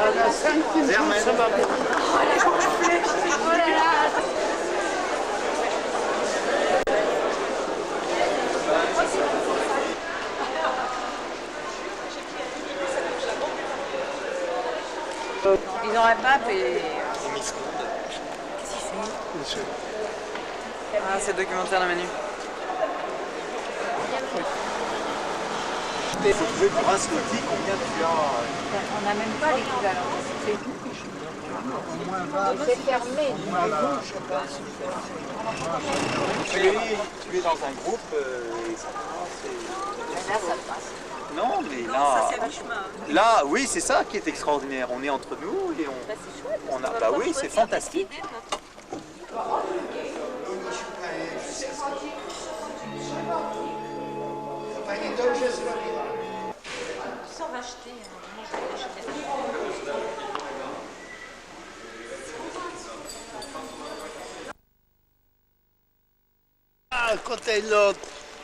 Ça va bien. Oh là là. Ils ont un pape et... Qu'est-ce qu'il fait? Monsieur. Ah, c'est le documentaire de Manu. Il faut trouver pour un Scotty combien tu as. On n'a même pas l'équivalent. C'est fermé. Tu es dans un groupe et ça passe. Là, ça passe. Non, mais Non, là. ça c'est à mi-chemin. Là, oui, c'est ça qui est extraordinaire. On est entre nous et on. Bah, c'est chouette. On a, bah oui, c'est fantastique. Ça va acheter. Moi, je vais acheter. À côté de l'autre,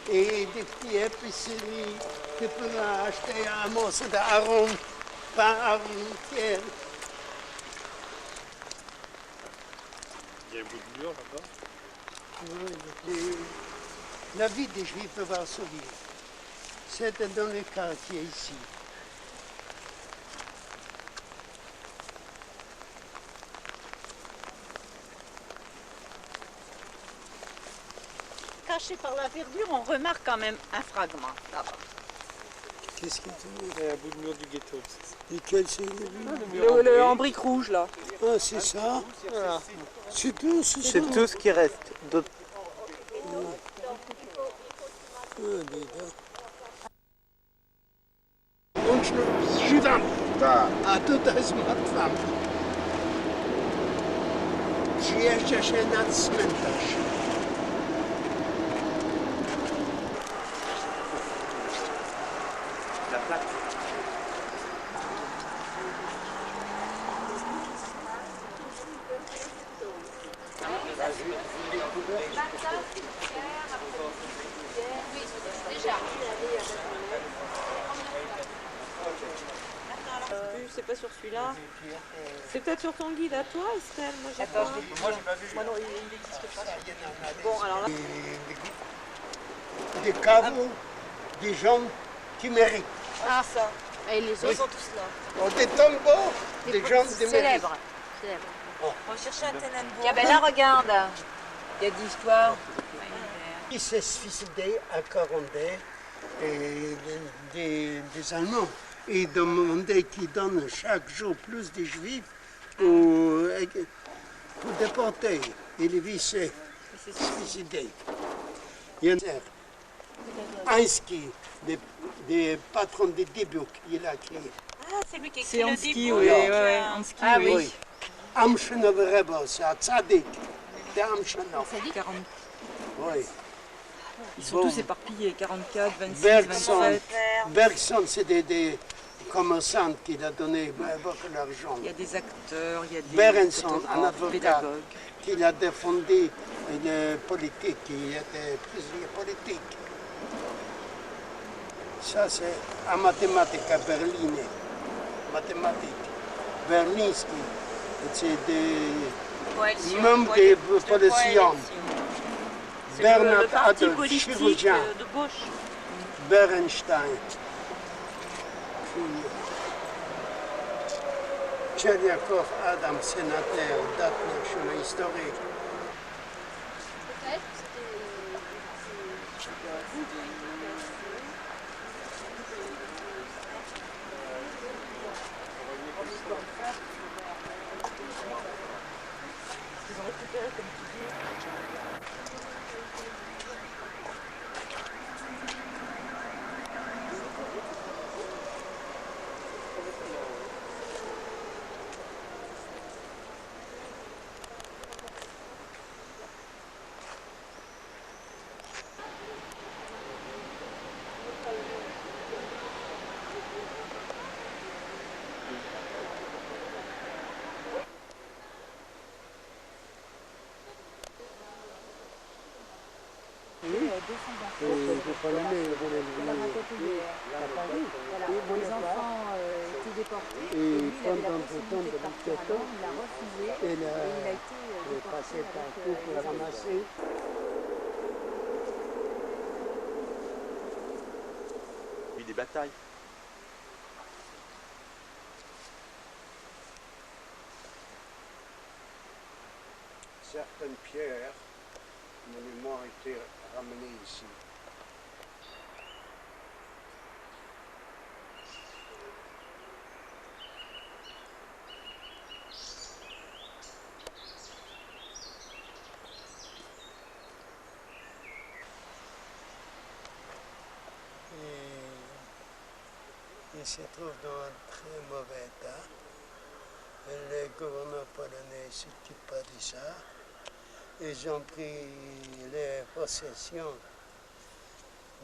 et des petites épiceries, tu peux acheter un morceau d'arôme, pain arômatière. Il y a un bout de mur là-bas. La vie des Juifs de Varsovie, c'était dans les quartiers ici. Caché par la verdure, on remarque quand même un fragment là-bas. Qu'est-ce que tu veux? Il y a un bout de mur du ghetto. Et quel c'est Le en brique rouge là. Ah, c'est ça? Voilà. C'est tout, c'est ça? C'est tout ce qui reste. Und Judan, a tot is martwa. Przyjeżdża się na cmentarz. La plaque. C'est pas sur celui-là. C'est peut-être sur ton guide à toi, Estelle. Moi, j'ai pas. Moi, j'ai pas vu. Moi non, il n'existe pas. Bon, alors là. Des caveaux, des gens qui méritent. Ah, ça. Et les Ils autres, sont tous là. Oh, des tombeaux, des gens qui méritent. célèbres. Célèbres. On va chercher un Tenenbaum. Ah ben là, regarde. Il y a des histoires. Qui s'est suicidé à Corondais et des Allemands. Et demander qu'ils donnent chaque jour plus de Juifs pour déporter. Il est vissé, suicidé. Il y en a Einski, des patrons de Dibuk, il a créé. Ah, c'est lui qui écrit C'est le Hansky, début. oui, ouais, Hansky, Ah oui. oui. Amchenov Rebbe, c'est à Tzadik, de Amchenov. Oui. Ils sont tous éparpillés, 44, 26, Bergson, 27. Bergson c'est des commerçants qui a donné beaucoup d'argent. Il y a des acteurs, il y a des Berenson, un photographes, avocat, pédagogues. qui a défendu les politiques, qui était prisonnier politique. Ça, c'est en mathématiques à Berlin. Mathématiques. Berlinski, c'est des membres des policiers. C'est Bernard le parti Adolph, politique chirurgien. de gauche. Berenstein. Tcherniakov Adam, sénateur, date nationale historique. Les enfants Et pendant le temps de l'État, elle est passée partout pour ramasser. Il y a eu des batailles. Certaines pierres, monuments ont été ramenés ici. Il se trouve dans un très mauvais état. Le gouverneur polonais ne s'occupe pas de ça. Ils ont pris les possessions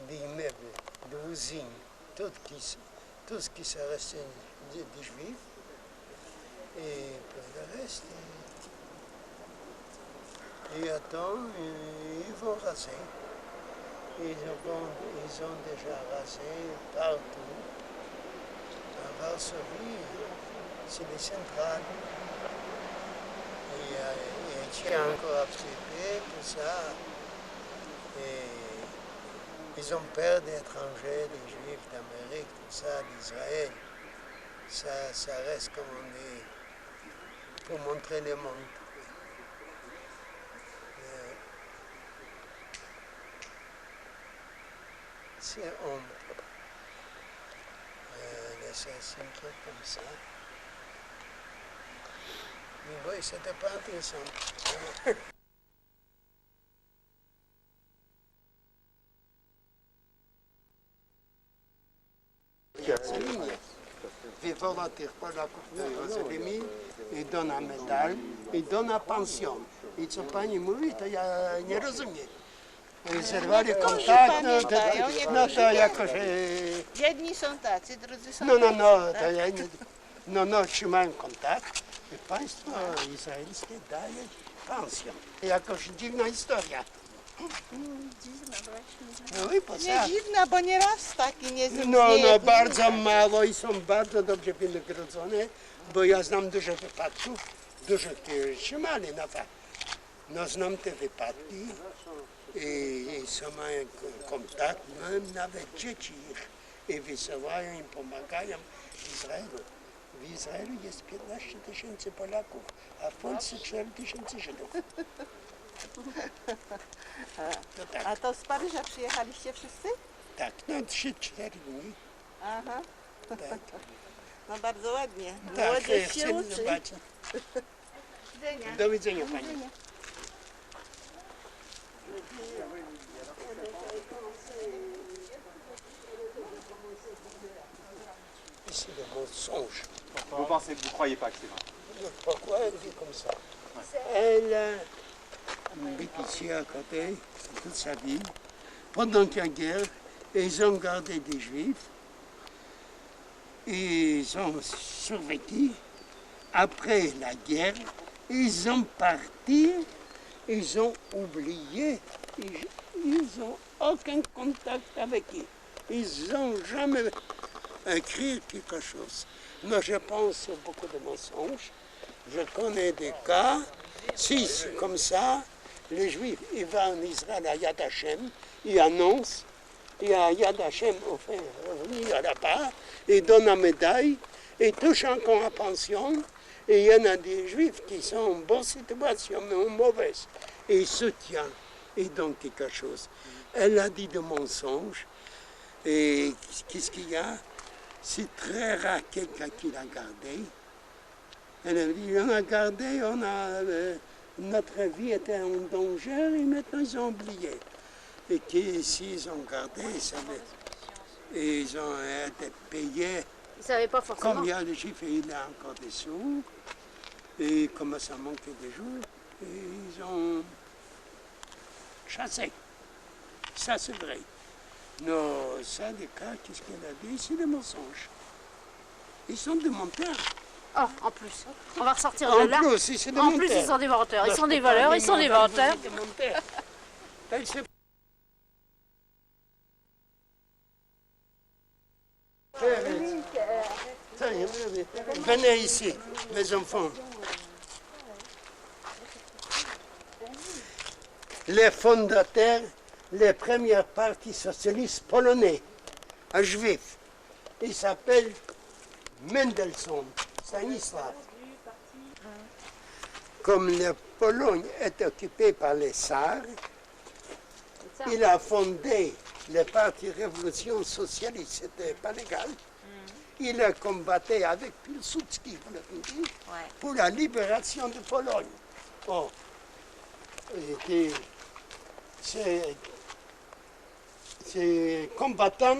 d'immeubles, d'usines, tout ce qui s'est resté des Juifs. Et pour le reste, ils attendent, ils vont raser. Ils ont déjà rasé partout. À Varsovie, c'est les centrales. Et tient encore à FCP, tout ça. Et ils ont peur d'étrangers, des Juifs d'Amérique, tout ça, d'Israël. Ça reste comme on dit, pour montrer le monde. C'est ombre. C'est un truc comme ça. Mais oui, c'était pas intéressant. Les volontaires pour la Coupe de Jérémie, ils donnent un médaille, ils donnent une pension. Ils ne sont pas ni mówić, to ja nie rozumiem. Zerwali kontakt, no to jakoś... Jedni są tacy, drudzy są No, to ja nie... No, trzymają kontakt i państwo izraelskie daje pensję. Jakoś dziwna historia. No i po Nie dziwna, bo nieraz taki nie No, bardzo mało i są bardzo dobrze wynagrodzone, bo ja znam dużo wypadków, dużo którzy trzymali na fakt. No, znam te wypadki i są mają kontakt, mam nawet dzieci ich i wysyłają im, pomagają w Izraelu. W Izraelu jest 15 000 Polaków, a w Polsce 4 000 Żydów. To tak. A to z Paryża przyjechaliście wszyscy? Tak, no 3-4 dni. Aha. Tak. No bardzo ładnie. Tak, Młodzież się chcemy uczy. zobaczyć. Do widzenia pani. C'est le mensonge. Vous croyez pas que c'est vrai? Pourquoi elle dit comme ça? Elle vit ici à côté toute sa vie. Pendant qu'il y a guerre, ils ont gardé des Juifs. Ils ont survécu. Après la guerre, ils ont parti, ils ont oublié. Ils n'ont aucun contact avec eux. Ils n'ont jamais écrit quelque chose. Moi, je pense beaucoup de mensonges. Je connais des cas, si c'est comme ça, les Juifs, ils vont en Israël à Yad Hashem, ils annoncent, et à Yad Hashem, on fait revenir là-bas, ils donnent une médaille, et touchent encore la pension, et il y en a des Juifs qui sont en bonne situation, mais en mauvaise, et ils soutiennent, et donnent quelque chose. Elle a dit de mensonges, et qu'est-ce qu'il y a? C'est très rare quelqu'un qui l'a gardé. Elle a dit, on a gardé, notre vie était en danger et maintenant ils ont oublié. Et s'ils ont gardé, ils ont été payés. Ils ne savaient pas forcément. Combien de Juifs il a encore des sous, et comment ça manquait de jours, et ils ont chassé. Ça c'est vrai. Non, ça, des cas, qu'est-ce qu'elle a dit? C'est des mensonges. Ils sont des menteurs. Oh, en plus. On va ressortir de là. En plus, c'est des En menteurs. plus, ils sont des menteurs. Ils sont des voleurs, ils sont des menteurs. Des menteurs. Elle sait pas. Venez ici, mes enfants. Les fondateurs, les premiers partis socialistes polonais, un juif, il s'appelle Mendelssohn, Stanisław. Comme la Pologne est occupée par les Tsars, il a fondé le parti Révolution socialiste, c'était pas légal. Il a combattu avec Pilsudski, vous l'avez dit, pour la libération de Pologne. Oh. C'est combattant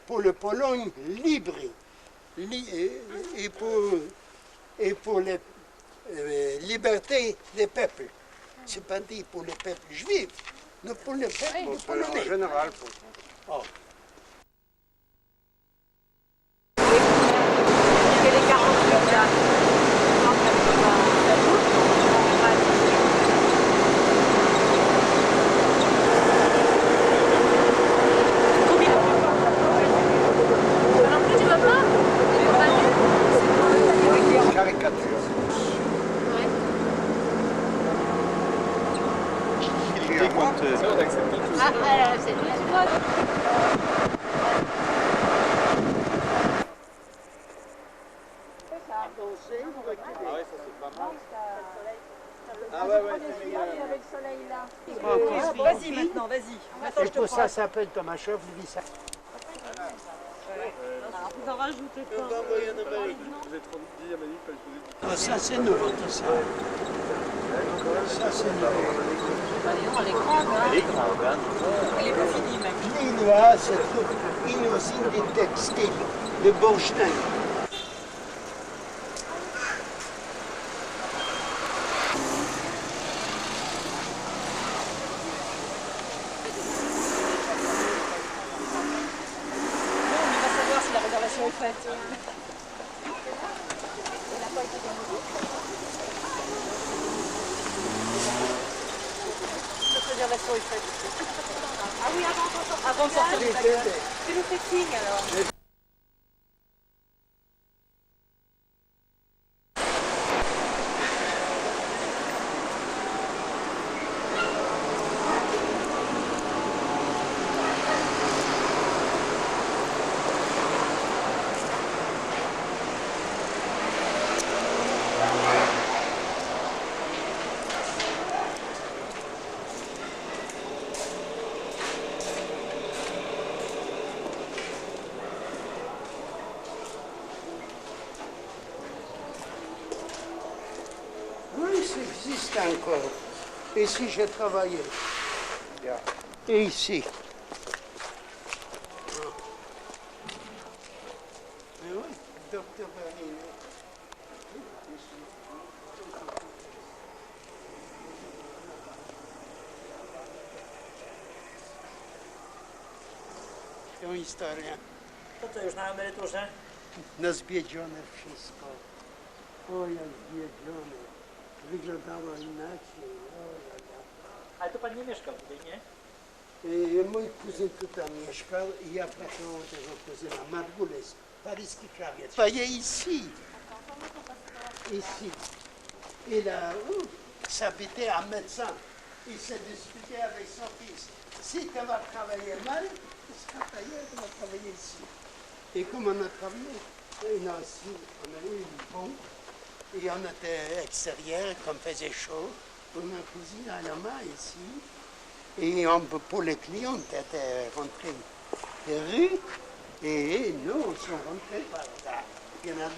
pour la Pologne libre et pour la liberté des peuples. C'est pas dit pour le peuple juif, mais pour le peuple polonais. En général. Oh. Caricature. Il écoute. Ah, c'est lui. Ah ouais, c'est meilleur. Vas-y maintenant, vas-y. Maintenant, Et pour ça s'appelle Tomaszów, lui ça. Vous en rajoutez pas. Vous êtes trop dit à Manu, fallait poser du Oh, ça c'est nouveau tout ça. Ça c'est nouveau. Elle est grande, hein. Elle est pas finie même. Lillois, c'est une usine de textile de Baustein. On va savoir si la réservation est faite. Cette réservation est faite. Ah oui, Avant de sortir du bac. tu nous fais signe alors. Oui, ça existe encore. Ici, j'ai travaillé. Et ici. Mais oui, docteur Berlin. To historia. No to już na emeryturze? No zwiedzione wszystko. O, jak zwiedzione. Wyglądało inaczej. O, Ale tu pan nie mieszkał tutaj, nie? Mój kuzyn tutaj mieszkał i ja pracował u tego kuzyna. Margules, paryski krawiec. Travaillait ici. Ici. Il a s'habitait un médecin. Il s'est disputé avec son fils. Si tu vas travailler mal, tu seras payé, tu vas travailler ici. Et comme on a travaillé, on a eu une pompe. Et on était extérieur, comme faisait chaud. On a cuisiné à la main ici. Et pour les clients, on était rentrés des rues. Et nous, on sont rentrés par là. Il y en a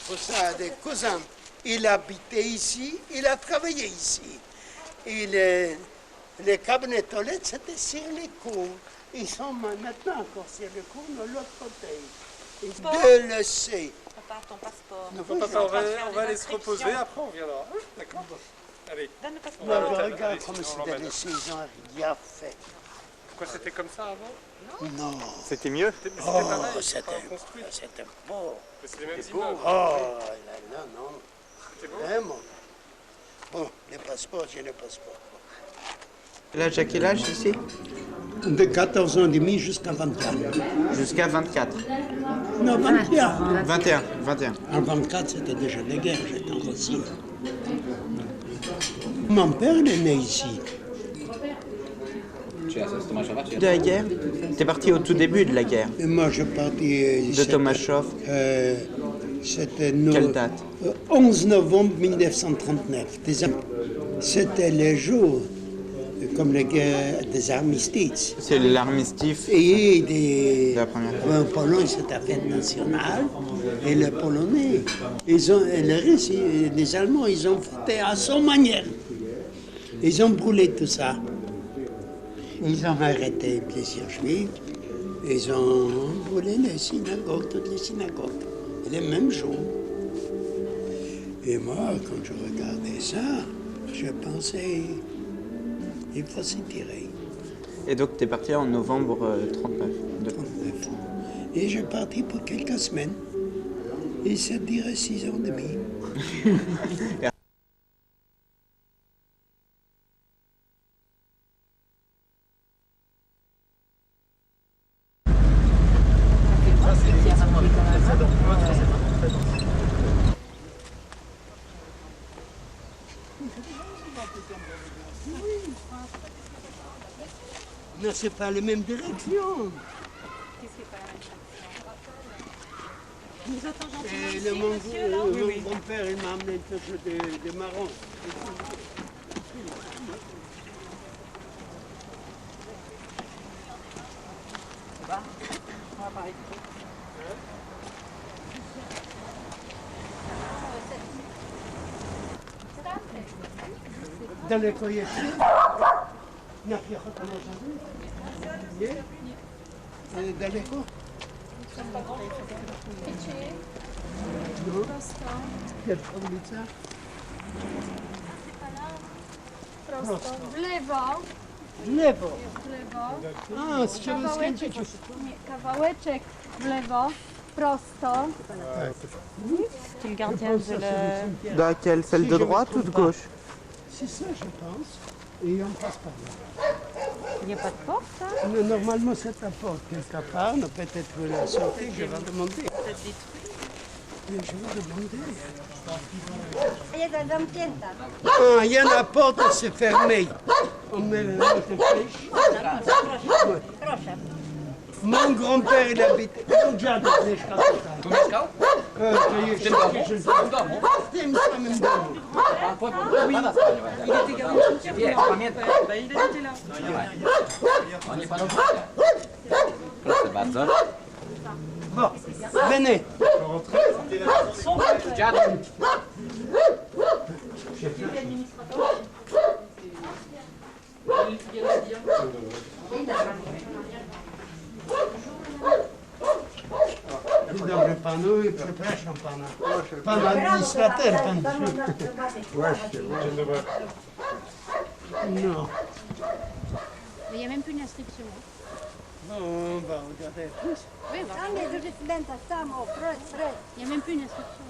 pour ça des cousins. Il habitait ici, il a travaillé ici. Et les cabinets toilettes, c'était sur les cours. Ils sont maintenant encore sur les cours de l'autre côté. Et de le sait. Papa, ton passeport. on va aller se reposer, après on viendra. D'accord. Allez. Donne le passeport. Moi, je l'hôtel. regarde Allez, comme on c'était l'emmène. les saisons rien fait. Pourquoi c'était comme ça avant? Non. C'était mieux. C'était Oh, pareil, c'était pas construit. beau. Mais c'est les mêmes Beau. immeubles. Oh là, non. C'était beau. Vraiment. Bon, le passeport, j'ai le passeport. L'âge à quel âge ici? De 14 ans et demi jusqu'à 24. Jusqu'à 24. Non, 21. 21, 21. En 24, c'était déjà la guerre, j'étais en Russie. Mon père il est né ici. De la guerre? T'es parti au tout début de la guerre. Et moi, je partis... De Tomashov. C'était Quelle date? 11 novembre 1939. C'était les jours, comme la guerre des armistices. C'est l'armistice Et de la première fois. en Pologne, c'est la fête nationale. Et les Polonais, et les Russes, les Allemands, ils ont fêté à son manière. Ils ont brûlé tout ça. Ils ont arrêté plusieurs juifs. Ils ont brûlé les synagogues, toutes les synagogues. Et les mêmes jours. Et moi, quand je regardais ça, je pensais, il faut s'y tirer. Et donc t'es parti en novembre 39. 39. Et je suis parti pour quelques semaines. Et ça dirait 6 ans et demi. Non, c'est pas la même direction. Il nous attend gentiment Et ici, monsieur, là. mon grand-père, il m'a amené quelque chose de marron. Daleko jeszcze? Na piechotę można wyjść? Nie? Daleko? No. Pierwsza ulica? Prosto. W lewo. W lewo. W lewo. A, z czego Kawałeczek, skręcić? nie, kawałeczek w lewo. Prosto. C'est le gardien de la... De laquelle? Celle de droite ou de gauche? C'est ça, je pense. Et on passe par là. Il n'y a pas de porte, hein? Mais normalement, c'est la porte quelque part. Mais peut-être la sortie, je vais demander. Mais je vais demander. Ah, il y a la porte, c'est fermé. On met le flèche. Mon grand-père, il habite. On dziadek mieszka tutaj. Tu mieszkał? W tym domu? W domu? W tym samym domu. Pana wspaniałego. Wie, pamiętam. Oni panu proszę bardzo. Bon, venez. Dziadek. Dzień dobry panu i przepraszam pana. Pan administrator, pan. Właśnie. No. Il n'y a même plus une inscription. Bon, on va regarder plus. Oui, voilà. Il n'y a même plus une inscription.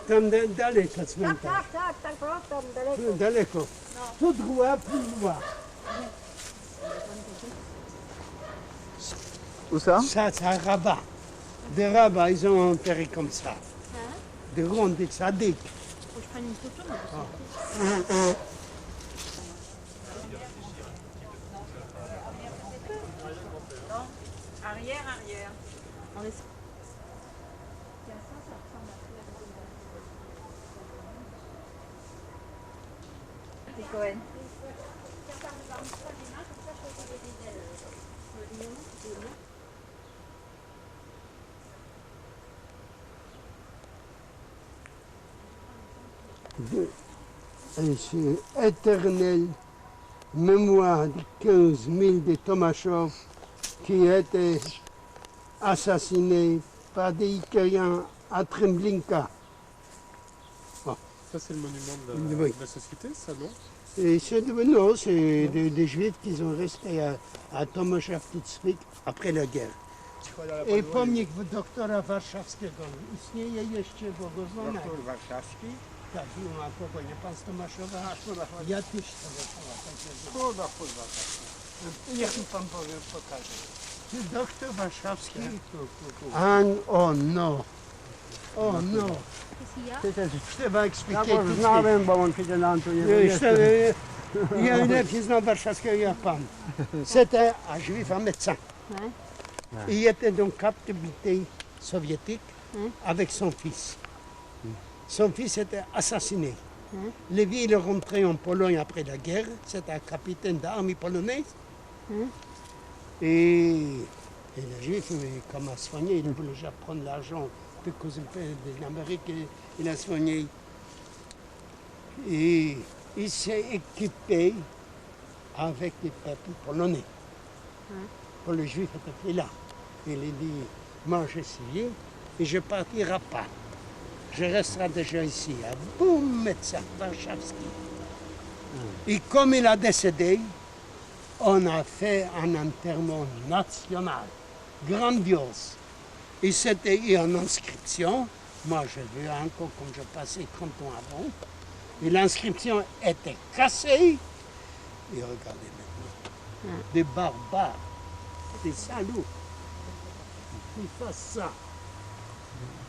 Tam daleko cmentarz. Tak, prosto, daleko. Daleko. Tout droit, plus droit. Où ça? Ça, c'est un rabat. Des rabats, ils ont enterré comme ça. Des ronds, des sadiques. Faut que je prenne une photo. Arrière, arrière. On est... C'est Cohen. C'est éternelle mémoire de 15 000 de Tomashov qui étaient assassinés par des Ikariens à Treblinka. Ça, c'est le monument de Oui. la société, ça, non? Et non, c'est des Juifs qui sont restés à Tomaszów tout de suite après la guerre. I pomnik doktora warszawskiego istnieje jeszcze w Bogoszłonach. Doktor warszawski Так, ну а спокойно, пан Стомашова, я теж тебе як пан покаже. Це доктор Варшавський. Oh no, oh no. Qu'est-ce qu'il y a? Je te vais expliquer tout de suite. Я не знал Варшавского, я пан. C'était un juif, un médecin. Ouais. Il était donc captivité soviétique avec son fils. Son fils était assassiné. Lévi il est rentré en Pologne après la guerre. C'était un capitaine d'armée polonaise. Et le juif, comme a soigné, il voulait déjà prendre l'argent de cause de l'Amérique, il a soigné. Et il s'est équipé avec les peuples polonais. Pour le juif était plus là. Il a dit, moi je suis et je ne partirai pas. Je resterai déjà ici. Un bon médecin, Warszawski. Et comme il a décédé, on a fait un enterrement national, grandiose. Et c'était une inscription. Moi, je l'ai vu encore quand je passais 30 ans avant. Et l'inscription était cassée. Et regardez maintenant, des barbares, des salauds, qui fassent ça.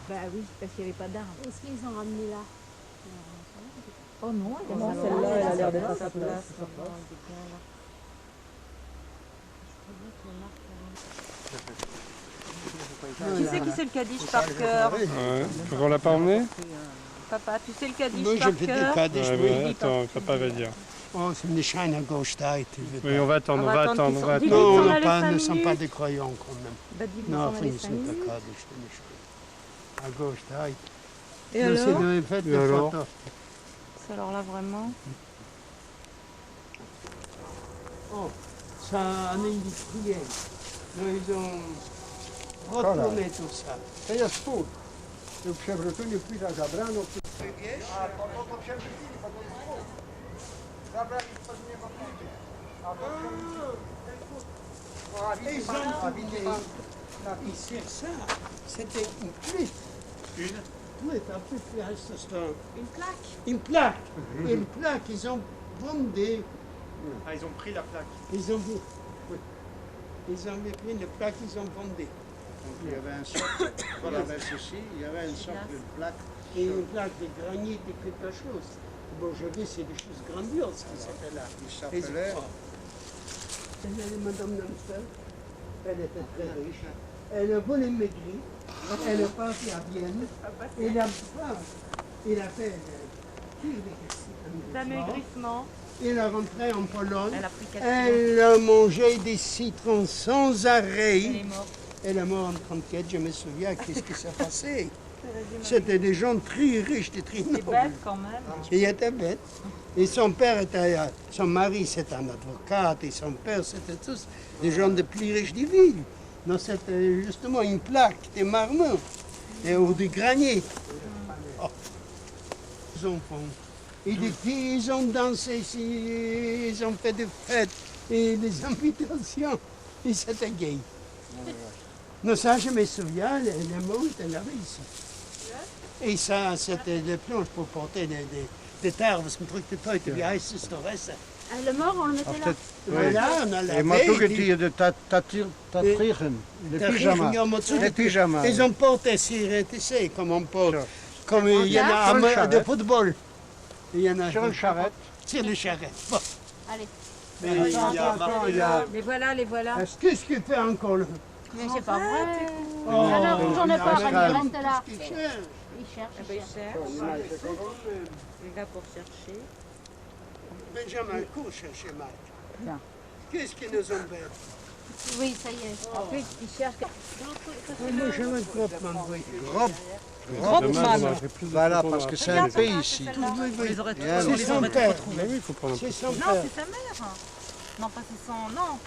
Bah oui, parce qu'il n'y avait pas d'armes. Est-ce qu'ils ont ramené là? Oh non, Non, celle-là, elle a l'air d'être à sa place. Tu sais qui c'est le Kaddish par cœur? Ouais. On l'a pas emmené? Papa, tu sais le Kaddish Moi, je par fais des cœur? Kaddish, Ouais, oui. ouais, attends, papa va dire. Oh, c'est une chaîne à gauche tête. Oui, on va attendre, on va attendre, on va qu'ils attendre. sortent. Non, Ils sont on allés pas, 5 ne sont pas minutes. des croyants quand même. Bah dis-moi, Non, on allait ils 5 sont minutes. pas Kaddish, c'est à gauche tête. Et Non, c'est alors? de fait Et des alors photos. C'est alors là vraiment? Oh, c'est un industriel. Ils ont retourné tout ça. To jest spód. Tu przewróceniu płyta zabrano. A po przewrócili, bo to jest spód. Zabrali pod niego płyty. A po Ils ont et c'est ça, c'était une plaque. Une plaque, un peu plus résistante. Une plaque? Une plaque. Une plaque, ils ont vendu. Ah, ils ont pris la plaque. Ils ont vu. Oui. Ils ont pris une plaque, ils ont vendu. Donc il y avait un socle, il y avait ceci, il y avait une socle, une plaque. Et une plaque de granit et quelque chose. Bon, je dis, c'est des choses grandioses qui s'appellent là. Il s'appelait. Madame Nanfeld, elle était très riche. Elle voulait maigrir. Elle est partie à Vienne. Et la femme, il a fait D'amaigrissement. il est rentré en Pologne. Elle a pris 4 Elle a mangé des citrons sans arrêt. Elle est morte. Elle est morte en 34, je me souviens, qu'est-ce qui s'est passé. C'était des gens très riches, très C'est nobles. bête quand même. Il était bête. Et son père était, son mari c'était un avocat, et son père c'était tous des gens des plus riches des villes. Non, c'était justement une plaque de marmot et ou du granier. Oh. Les enfants. Et des filles, ils ont dansé ici, ils ont fait des fêtes et des invitations. Et c'était gay. Non, ça, je me souviens, les montes, elle avait ici. Et ça, c'était des planches pour porter des terres, parce que truc de toi, tu viens ici, c'est vrai, ça. Le mort, on le mettait là. Voilà, on a Et lavé. ma toegetie de tatrigen, de pyjama. Ils ont porté sur TC, comme on porte. Comme il y en a Sur le de charrette. football. Il y en a Sur une charrette. Sur le charrette. Bon. Allez. Mais il y a Attends, il y a. Les voilà, les voilà. Qu'est-ce qu'il fait encore là? Mais c'est pas vrai. Oh, Alors, j'en ai pas, il allez, reste là. Qu'est-ce qu'il cherche? Il cherche, Eh il ben, il cherche. cherche. Il est là pour chercher. Benjamin, cours chercher Marc. Bien. Qu'est-ce qui nous embête? Oui, ça y est. En plus, il cherche. Moi, je veux Groppmann, oui. Groppmann. Voilà, parce que c'est un pays ici. On les aurait Bien, trouvés. C'est son père. oui, il faut prendre un peu. C'est son Non, père. c'est sa mère. Non, pas c'est son. Non.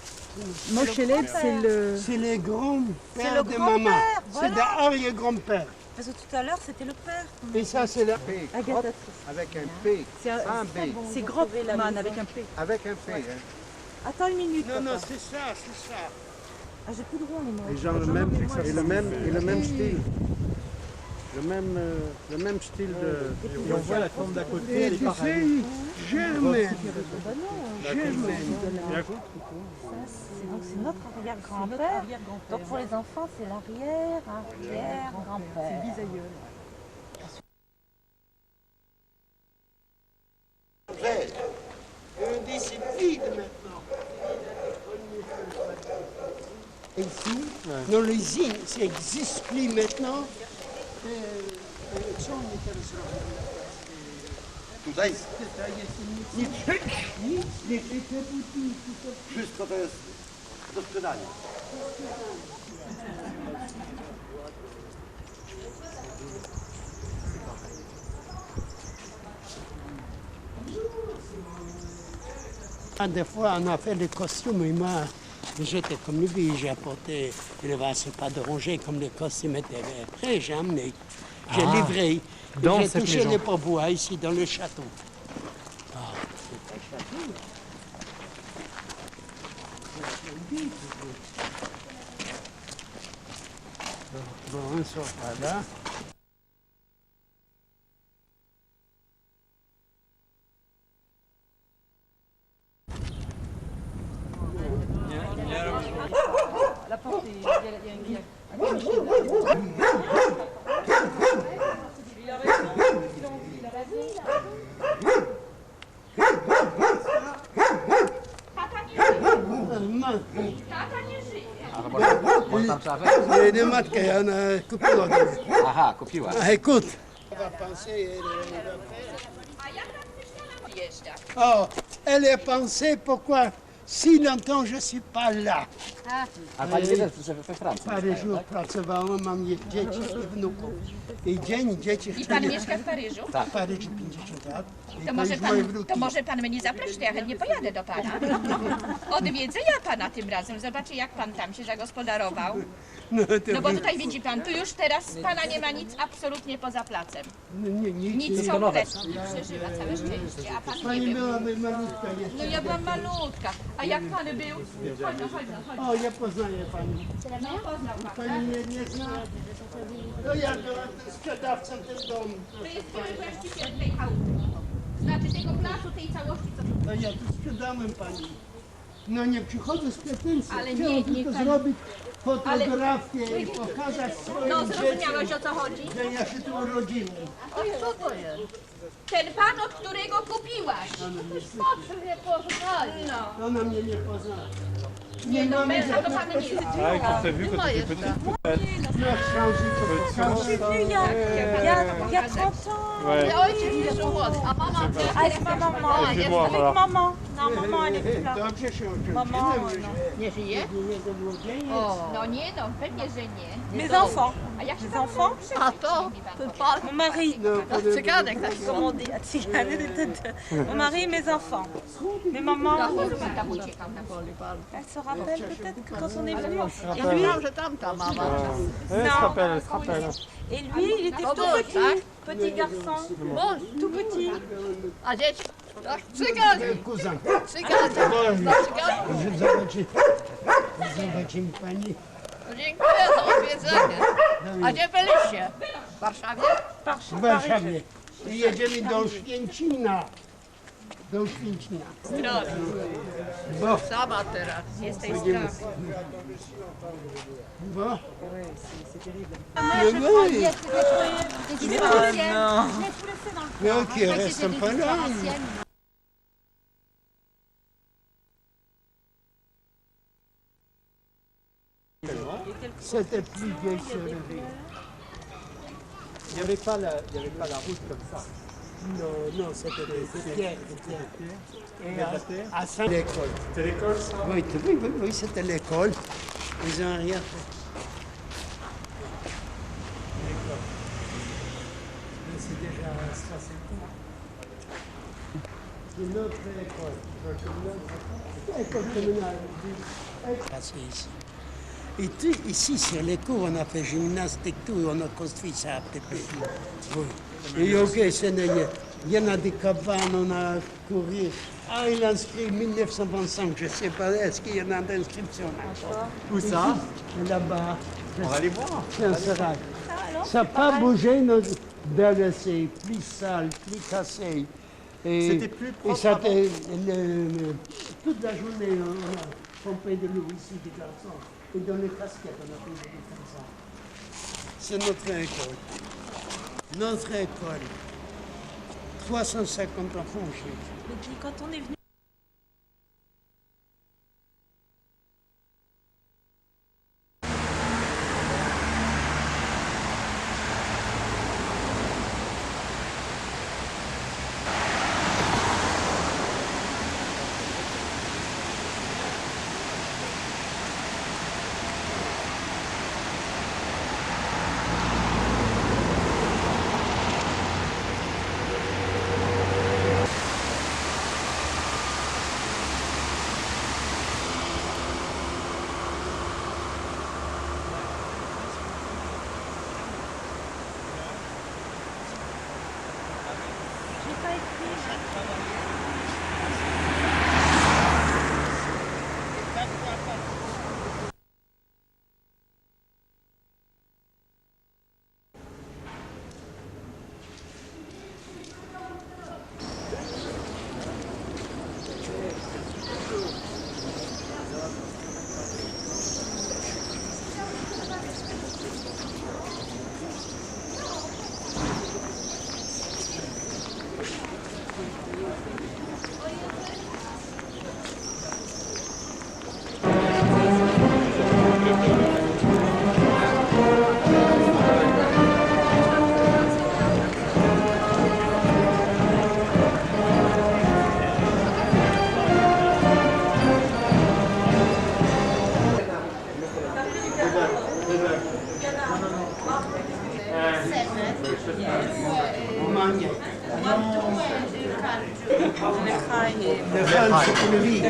Mosheleb, c'est le... C'est les grands-pères C'est le de grand-père, maman. voilà. C'est l'arrière-grand-père. Parce que tout à l'heure, c'était le père. Et ça, c'est la... P, Agatha. avec un P, C'est un B, c'est Groppmann avec un P. avec un P. Hein. Attends une minute. Non, non, papa. c'est ça, c'est ça. Ah, j'ai plus droit, les mots. Ils ont le même, et le même style. le même style de... Et on voit la tombe d'à côté, Et elle est tu sais, pareille. germaine. Donc c'est notre arrière-grand-père. Donc pour les enfants, c'est l'arrière-arrière-grand-père. C'est bisaïeul. Une discipline maintenant. Ici, dans l'usine, ça n'existe plus maintenant. Tutaj? Nie te buty. Wszystko to jest do sprzedania. Des fois, on a fait les costumes et moi, j'étais comme lui, j'ai apporté, c'est pas de ranger comme les costumes étaient prêts, j'ai amené, j'ai livré. J'ai touché les pourboires ici dans le château. Ah, c'est un château. Bon, on sort par là. La porte, il y a une Nie matkę, ona kupiła. Aha, kupiła. Écoute. Oh, elle est pensée pourquoi si longtemps je ne suis pas là. A pani wie, że we Francji. Paryżu pracowałam, mam dzieci i wnuków. I dzieci I pan mieszka w Paryżu? W Paryżu 50 lat. To może pan mnie zaprosić, to ja chętnie pojadę do pana. Odwiedzę ja pana tym razem, zobaczę jak pan tam się zagospodarował. No bo tutaj widzi pan, tu już teraz pana nie ma nic absolutnie poza placem. Nic kompletnie. Przeżyła całe szczęście, a pan nie Pani był. była malutka jeszcze. No ja byłam malutka. A jak pan był? Chodź no. O, ja poznaję pani. No poznał pan. Pani mnie nie zna? No ja byłam sprzedawcą tego domu. To jest były właściciel tej chałupy. Znaczy tego placu, tej całości, co tu. No ja tu sprzedałem pani. No nie przychodzę z pretensją. Ale Chciałem nie, tylko pani- zrobić fotografię i pokazać swoim No zrozumiałeś dzieciom, o co chodzi? że ja się tu urodziłem. Oj, co to jest? Ten pan, od którego kupiłaś. No. Ona mnie nie pozna. Nie no, męża to pan nie jest. Ah, quand t'as vu quand t'étais petit. No książę to pokażę. Il y a 30 ans. Ouais. Avec ma maman. Et puis moi, Avec voilà. maman. Non, maman, elle est plus là. Dobrze się Maman, oczywiście. Nie żyje? Nie do młodzieńca. No nie, no pewnie, że nie. Mes enfants. A jak się Mes enfants. Mon mari. Cyganek, tak. Comment on dit? Tzigane, mon mari et mes enfants. Mais maman, Tam uciekał na pole. elle se rappelle peut-être que quand on est venu. Et rappelle. lui, Elle se rappelle, elle se rappelle. et lui, il était tout petit. Petit garçon. Tout petit. A dzieci? Cyganek. Kuzan. Cyganek. Zobaczymy pani. Dziękuję za odwiedzenie. A gdzie byliście? W Warszawie? W Warszawie. I jedziemy do Święcina. Do Święcina. Bo, Sama teraz. Jesteś zdrowy. bo. Je oui. vais je vais tout laisser dans le Mais ok, restons pas là. C'était plus vieille se lever. Il n'y avait pas la route comme ça. Non, c'était des pierres. Et de la terre. à Saint-L'école. C'était l'école, ça? Oui, c'était l'école. Ils n'ont rien fait. L'école. Mais c'est déjà ça, c'est tout. Une autre école. École communale. Passé ici. Et ici, sur les cours, on a fait gymnastique, tout, on a construit ça à Pépé. Oui. Et ok, il y en a des cabanes, on a couru. Ah, il a inscrit 1925, je ne sais pas, est-ce qu'il y en a d'inscription là? Où ça? Là-bas. On va aller voir. C'est un serail. alors Ça n'a pas bougé, c'est plus sale, plus cassé. C'était plus propre Et ça, avant. toute la journée, on a pompé de l'eau ici, des garçons. Et dans les casquettes, on a fait des comme ça. C'est notre école. Notre école. 350 enfants chez nous. Mais puis, quand on est venu. J'ai pas écrit. Le Khan, c'est pour le riz.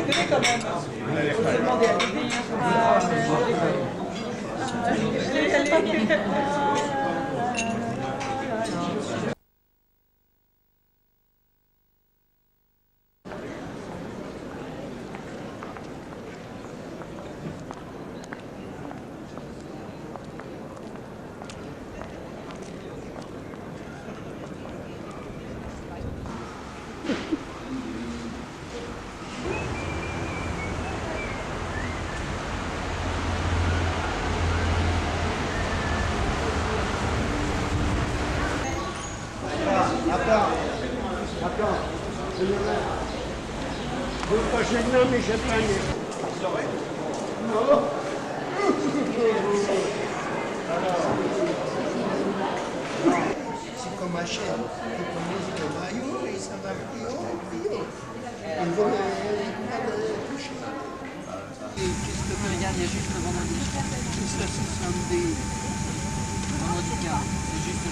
Attends, je le mets. Je veux pas gêner, mais j'ai pas né. Non. C'est comme ma chaîne. Tu commences le maillot et ça va plus haut, plus haut. Ils vont toucher. Regarde, il y a juste le vendredi. Juste le samedi. Vendredi 15. C'est juste le